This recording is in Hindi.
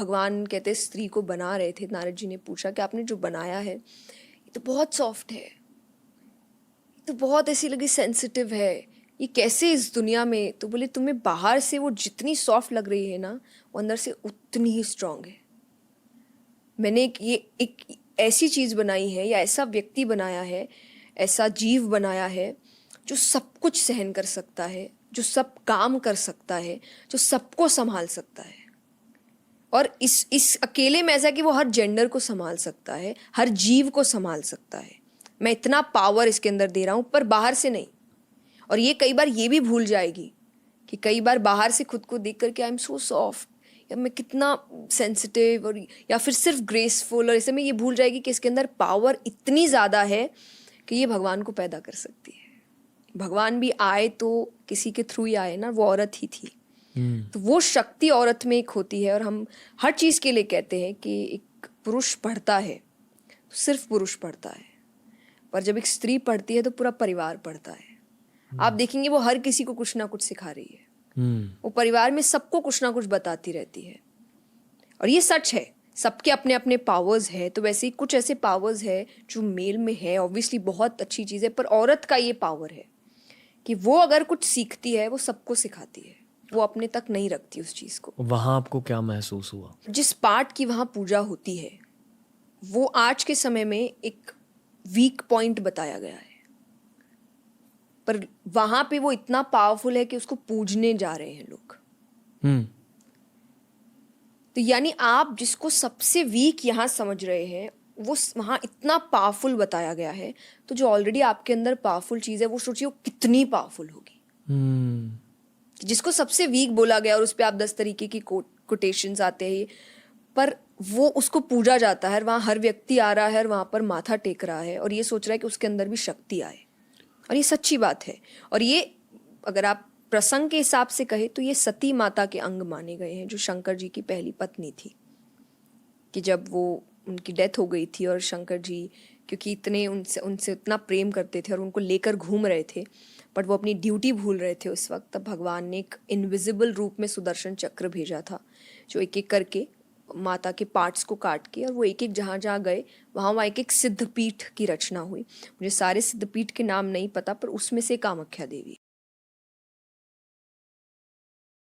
भगवान कहते स्त्री को बना रहे थे, नारद जी ने पूछा कि आपने जो बनाया है ये तो बहुत सॉफ्ट है, ये तो बहुत ऐसी लगी सेंसिटिव है, ये कैसे इस दुनिया में? तो बोले तुम्हें बाहर से वो जितनी सॉफ्ट लग रही है ना, वो अंदर से उतनी ही स्ट्रांग है। मैंने एक ऐसी चीज़ बनाई है या ऐसा व्यक्ति बनाया है, ऐसा जीव बनाया है जो सब कुछ सहन कर सकता है, जो सब काम कर सकता है, जो सबको संभाल सकता है। और इस अकेले में ऐसा कि वो हर जेंडर को संभाल सकता है, हर जीव को संभाल सकता है। मैं इतना पावर इसके अंदर दे रहा हूँ, पर बाहर से नहीं। और ये कई बार ये भी भूल जाएगी कि कई बार बाहर से खुद को देख करके आई एम सो सॉफ्ट, या मैं कितना सेंसिटिव, और या फिर सिर्फ ग्रेसफुल, और ऐसे में ये भूल जाएगी कि इसके अंदर पावर इतनी ज़्यादा है कि ये भगवान को पैदा कर सकती है। भगवान भी आए तो किसी के थ्रू ही आए ना, वो औरत ही थी। तो वो शक्ति औरत में एक होती है। और हम हर चीज़ के लिए कहते हैं कि एक पुरुष पढ़ता है तो सिर्फ पुरुष पढ़ता है, पर जब एक स्त्री पढ़ती है तो पूरा परिवार पढ़ता है। आप देखेंगे वो हर किसी को कुछ ना कुछ सिखा रही है, वो परिवार में सबको कुछ ना कुछ बताती रहती है। और ये सच है, सबके अपने अपने पावर्स है। तो वैसे ही कुछ ऐसे पावर्स है जो मेल में है, ऑब्वियसली बहुत अच्छी चीज़ है, पर औरत का ये पावर है कि वो अगर कुछ सीखती है वो सबको सिखाती है, वो अपने तक नहीं रखती उस चीज़ को। वहाँ आपको क्या महसूस हुआ? जिस पार्ट की वहाँ पूजा होती है वो आज के समय में एक वीक पॉइंट बताया गया है, पर वहाँ पे वो इतना पावरफुल है कि उसको पूजने जा रहे हैं लोग। तो यानी आप जिसको सबसे वीक यहाँ समझ रहे हैं वो वहाँ इतना पावरफुल बताया गया है, तो जो ऑलरेडी आपके अंदर पावरफुल चीज़ है वो सोचिए वो कितनी पावरफुल होगी। जिसको सबसे वीक बोला गया और उस पर आप 10 तरीके की कोटेशंस आते हैं, पर वो उसको पूजा जाता है। वहाँ हर व्यक्ति आ रहा है और वहाँ पर माथा टेक रहा है और ये सोच रहा है कि उसके अंदर भी शक्ति आए, और ये सच्ची बात है। और ये अगर आप प्रसंग के हिसाब से कहे तो ये सती माता के अंग माने गए हैं, जो शंकर जी की पहली पत्नी थी। कि जब वो उनकी डेथ हो गई थी और शंकर जी क्योंकि इतने उनसे उतना प्रेम करते थे और उनको लेकर घूम रहे थे, बट वो अपनी ड्यूटी भूल रहे थे उस वक्त, तब भगवान ने एक इनविजिबल रूप में सुदर्शन चक्र भेजा था, जो एक एक करके माता के पार्ट्स को काट के, और वो एक एक जहाँ जहाँ गए वहाँ एक एक सिद्धपीठ की रचना हुई। मुझे सारे सिद्धपीठ के नाम नहीं पता, पर उसमें से कामाख्या देवी